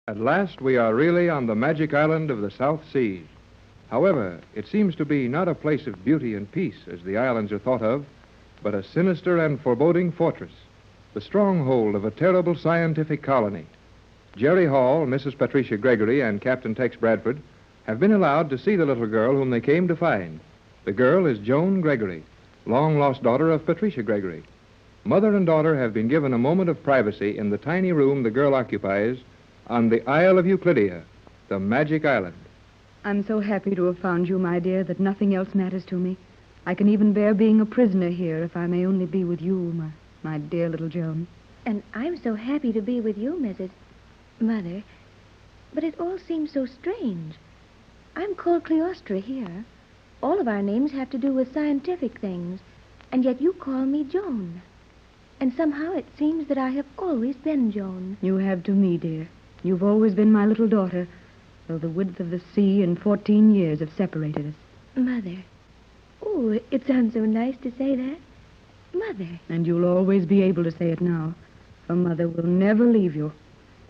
At last, we are really on the magic island of the South Seas. However, it seems to be not a place of beauty and peace, as the islands are thought of, but a sinister and foreboding fortress, the stronghold of a terrible scientific colony. Jerry Hall, Mrs. Patricia Gregory, and Captain Tex Bradford have been allowed to see the little girl whom they came to find. The girl is Joan Gregory, long-lost daughter of Patricia Gregory. Mother and daughter have been given a moment of privacy in the tiny room the girl occupies on the Isle of Euclidea, the magic island. I'm so happy to have found you, my dear, that nothing else matters to me. I can even bear being a prisoner here if I may only be with you, my dear little Joan. And I'm so happy to be with you, Mrs. Mother. But it all seems so strange. I'm called Cleostra here. All of our names have to do with scientific things, and yet you call me Joan. And somehow it seems that I have always been Joan. You have to me, dear. You've always been my little daughter, though the width of the sea and 14 years have separated us. Mother. Oh, it sounds so nice to say that. Mother. And you'll always be able to say it now, for Mother will never leave you.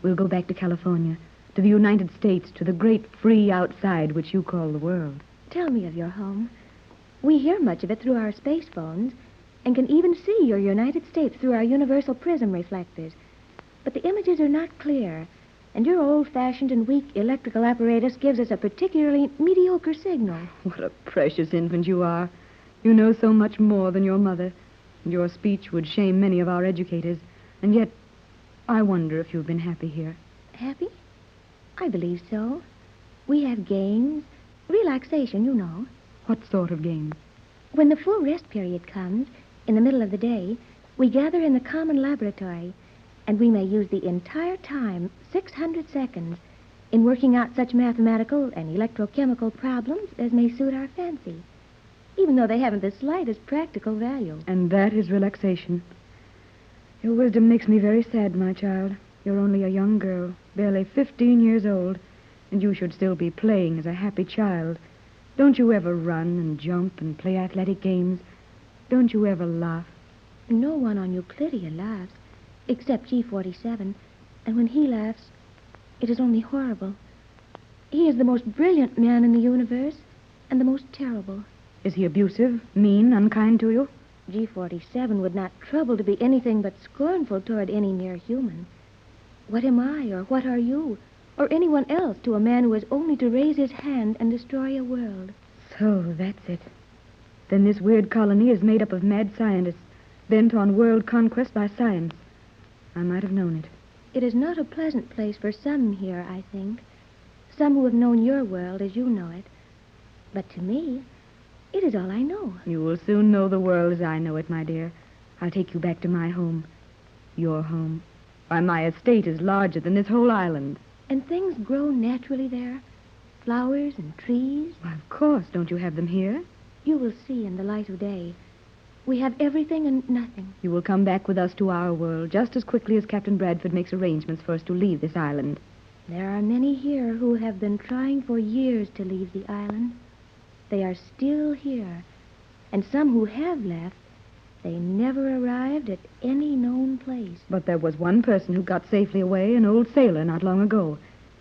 We'll go back to California, to the United States, to the great free outside which you call the world. Tell me of your home. We hear much of it through our space phones, and can even see your United States through our universal prism reflectors. But the images are not clear, and your old-fashioned and weak electrical apparatus gives us a particularly mediocre signal. What a precious infant you are. You know so much more than your mother. And your speech would shame many of our educators. And yet, I wonder if you've been happy here. Happy? I believe so. We have games, relaxation, you know. What sort of games? When the full rest period comes, in the middle of the day, we gather in the common laboratory, and we may use the entire time, 600 seconds, in working out such mathematical and electrochemical problems as may suit our fancy, even though they haven't the slightest practical value. And that is relaxation. Your wisdom makes me very sad, my child. You're only a young girl, barely 15 years old, and you should still be playing as a happy child. Don't you ever run and jump and play athletic games? Don't you ever laugh? No one on Euclidea laughs, except G-47, and when he laughs, it is only horrible. He is the most brilliant man in the universe, and the most terrible. Is he abusive, mean, unkind to you? G-47 would not trouble to be anything but scornful toward any mere human. What am I, or what are you, or anyone else to a man who has only to raise his hand and destroy a world? So, that's it. Then this weird colony is made up of mad scientists, bent on world conquest by science. I might have known it. It is not a pleasant place for some here, I think. Some who have known your world as you know it. But to me, it is all I know. You will soon know the world as I know it, my dear. I'll take you back to my home. Your home. Why, my estate is larger than this whole island. And things grow naturally there? Flowers and trees? Why, of course. Don't you have them here? You will see in the light of day. We have everything and nothing. You will come back with us to our world just as quickly as Captain Bradford makes arrangements for us to leave this island. There are many here who have been trying for years to leave the island. They are still here. And some who have left, they never arrived at any known place. But there was one person who got safely away, an old sailor, not long ago.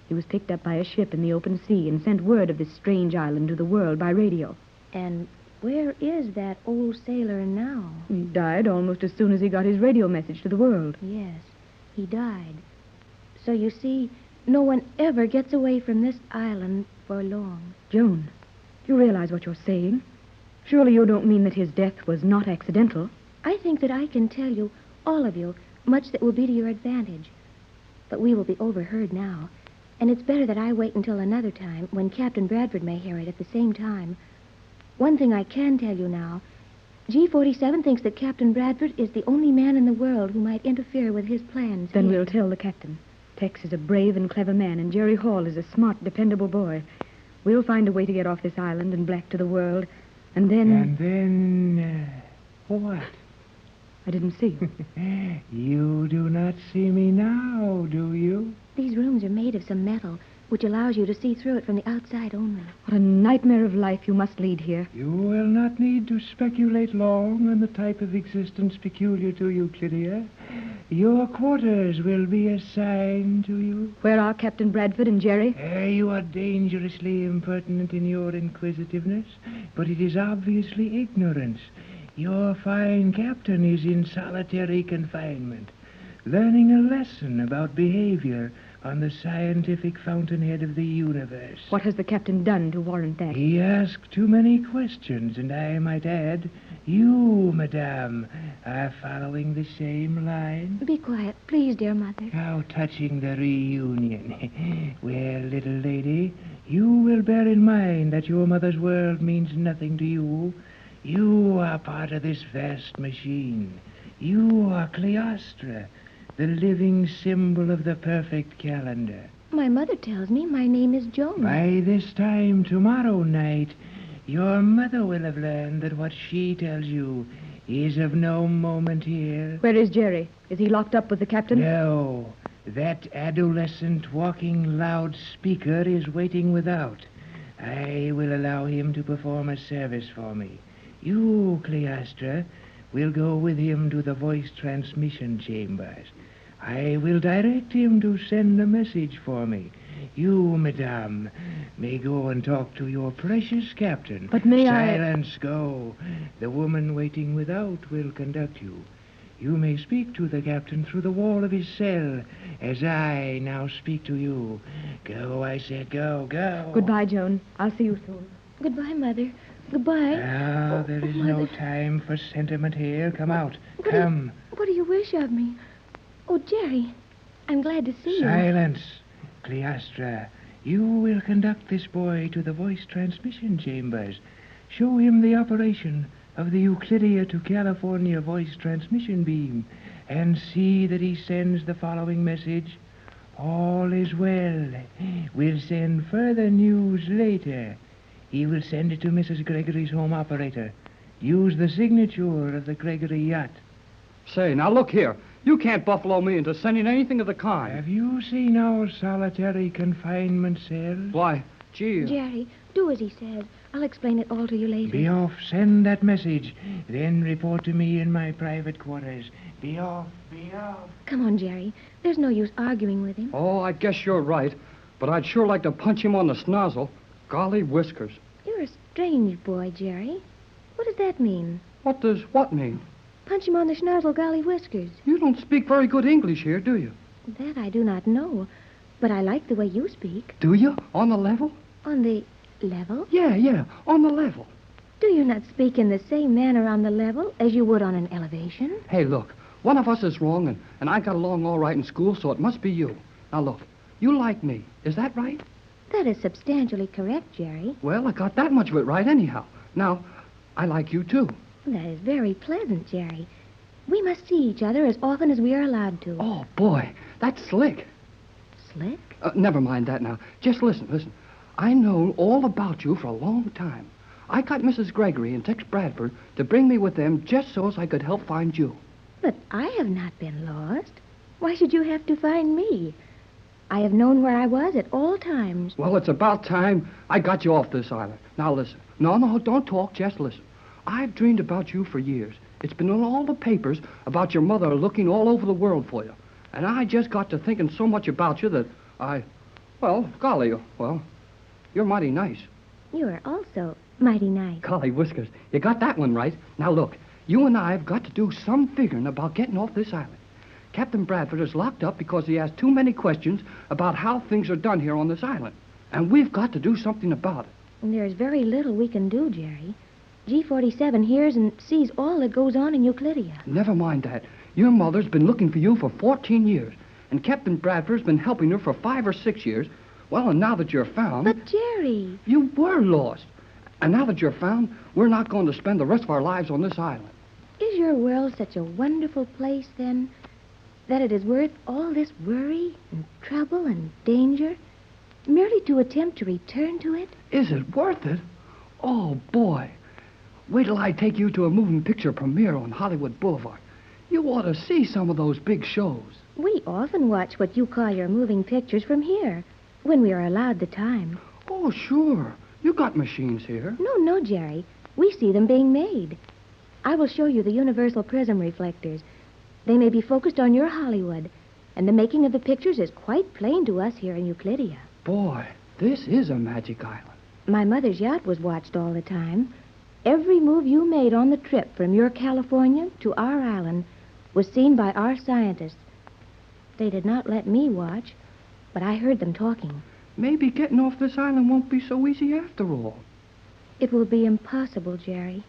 He was picked up by a ship in the open sea and sent word of this strange island to the world by radio. And where is that old sailor now? He died almost as soon as he got his radio message to the world. Yes, he died. So you see, no one ever gets away from this island for long. Joan, do you realize what you're saying? Surely you don't mean that his death was not accidental? I think that I can tell you, all of you, much that will be to your advantage. But we will be overheard now, and it's better that I wait until another time when Captain Bradford may hear it at the same time. One thing I can tell you now, G-47 thinks that Captain Bradford is the only man in the world who might interfere with his plans. Then we'll tell the captain. Tex is a brave and clever man, and Jerry Hall is a smart, dependable boy. We'll find a way to get off this island and back to the world, and then... And then, what? I didn't see you. You do not see me now, do you? These rooms are made of some metal. which allows you to see through it from the outside only. What a nightmare of life you must lead here. You will not need to speculate long on the type of existence peculiar to Euclidea. Your quarters will be assigned to you. Where are Captain Bradford and Jerry? You are dangerously impertinent in your inquisitiveness, but it is obviously ignorance. Your fine captain is in solitary confinement, learning a lesson about behavior on the scientific fountainhead of the universe. What has the captain done to warrant that? He asked too many questions, and I might add, you, madame, are following the same line. Be quiet, please, dear Mother. How touching the reunion. Well, little lady, you will bear in mind that your mother's world means nothing to you. You are part of this vast machine. You are Cleostra, the living symbol of the perfect calendar. My mother tells me my name is Joan. By this time tomorrow night, your mother will have learned that what she tells you is of no moment here. Where is Jerry? Is he locked up with the captain? No. That adolescent walking loudspeaker is waiting without. I will allow him to perform a service for me. You, Cleostra, will go with him to the voice transmission chambers. I will direct him to send a message for me. You, madame, may go and talk to your precious captain. But may Silence, go. The woman waiting without will conduct you. You may speak to the captain through the wall of his cell, as I now speak to you. Go, I said, go, go. Goodbye, Joan. I'll see you soon. Goodbye, Mother. Goodbye. Now, there is no time for sentiment here. Come out. Come. What do you wish of me? Oh, Jerry, I'm glad to see you. Silence. Cleostra, you will conduct this boy to the voice transmission chambers. Show him the operation of the Euclidea to California voice transmission beam, and see that he sends the following message. All is well. We'll send further news later. He will send it to Mrs. Gregory's home operator. Use the signature of the Gregory yacht. Say, now look here. You can't buffalo me into sending anything of the kind. Have you seen our solitary confinement cells? Why, gee. Jerry, do as he says. I'll explain it all to you later. Be off. Send that message. Then report to me in my private quarters. Be off. Be off. Come on, Jerry. There's no use arguing with him. Oh, I guess you're right. But I'd sure like to punch him on the snozzle. Golly whiskers. You're a strange boy, Jerry. What does that mean? What does what mean? Punch him on the schnozzle, golly whiskers. You don't speak very good English here, do you? That I do not know. But I like the way you speak. Do you? On the level? On the level? Yeah, on the level. Do you not speak in the same manner on the level as you would on an elevation? Hey, look. One of us is wrong, and I got along all right in school, so it must be you. Now, look. You like me. Is that right? That is substantially correct, Jerry. Well, I got that much of it right anyhow. Now, I like you, too. That is very pleasant, Jerry. We must see each other as often as we are allowed to. Oh, boy. That's slick. Slick? Never mind that now. Just listen. I know all about you for a long time. I got Mrs. Gregory and Tex Bradford to bring me with them just so as I could help find you. But I have not been lost. Why should you have to find me? I have known where I was at all times. Well, it's about time I got you off this island. Now, listen. No, don't talk. Just listen. I've dreamed about you for years. It's been in all the papers about your mother looking all over the world for you. And I just got to thinking so much about you that golly, you're mighty nice. You are also mighty nice. Golly whiskers, you got that one right. Now, look, you and I have got to do some figuring about getting off this island. Captain Bradford is locked up because he asked too many questions about how things are done here on this island. And we've got to do something about it. And there's very little we can do, Jerry. G-47 hears and sees all that goes on in Euclidea. Never mind that. Your mother's been looking for you for 14 years, and Captain Bradford's been helping her for 5 or 6 years. Well, and now that you're found... But, Jerry... You were lost. And now that you're found, we're not going to spend the rest of our lives on this island. Is your world such a wonderful place, then, that it is worth all this worry and trouble and danger merely to attempt to return to it? Is it worth it? Oh, boy. Wait till I take you to a moving picture premiere on Hollywood Boulevard. You ought to see some of those big shows. We often watch what you call your moving pictures from here. when we are allowed the time. Oh, sure. You got machines here. No, Jerry. We see them being made. I will show you the universal prism reflectors. They may be focused on your Hollywood, and the making of the pictures is quite plain to us here in Euclidea. Boy, this is a magic island. My mother's yacht was watched all the time. Every move you made on the trip from your California to our island was seen by our scientists. They did not let me watch, but I heard them talking. Maybe getting off this island won't be so easy after all. It will be impossible, Jerry.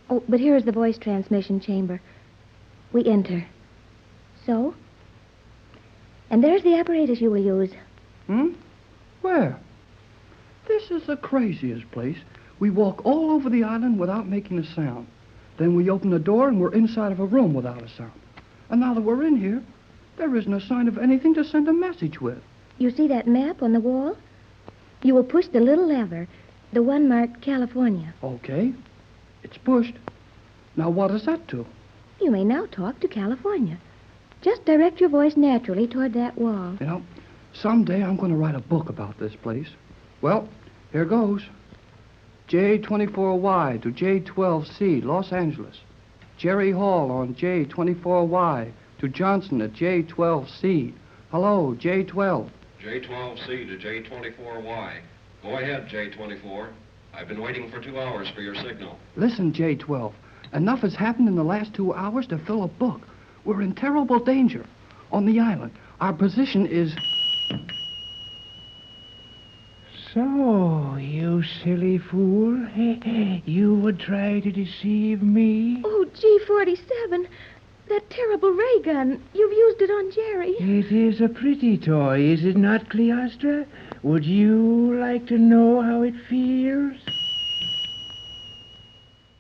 Oh, but here is the voice transmission chamber. We enter. So? And there's the apparatus you will use. Where? This is the craziest place. We walk all over the island without making a sound. Then we open the door and we're inside of a room without a sound. And now that we're in here, there isn't a sign of anything to send a message with. You see that map on the wall? You will push the little lever, the one marked California. Okay. It's pushed. Now what does that do? You may now talk to California. Just direct your voice naturally toward that wall. You know, someday I'm going to write a book about this place. Well, here goes. J24Y to J12C, Los Angeles. Jerry Hall on J24Y to Johnson at J12C. Hello, J12. J12C to J24Y. Go ahead, J24. I've been waiting for 2 hours for your signal. Listen, J12. Enough has happened in the last 2 hours to fill a book. We're in terrible danger. On the island, our position is... So, you silly fool. You would try to deceive me? Oh, G-47. That terrible ray gun. You've used it on Jerry. It is a pretty toy, is it not, Cleostra? Would you like to know how it feels?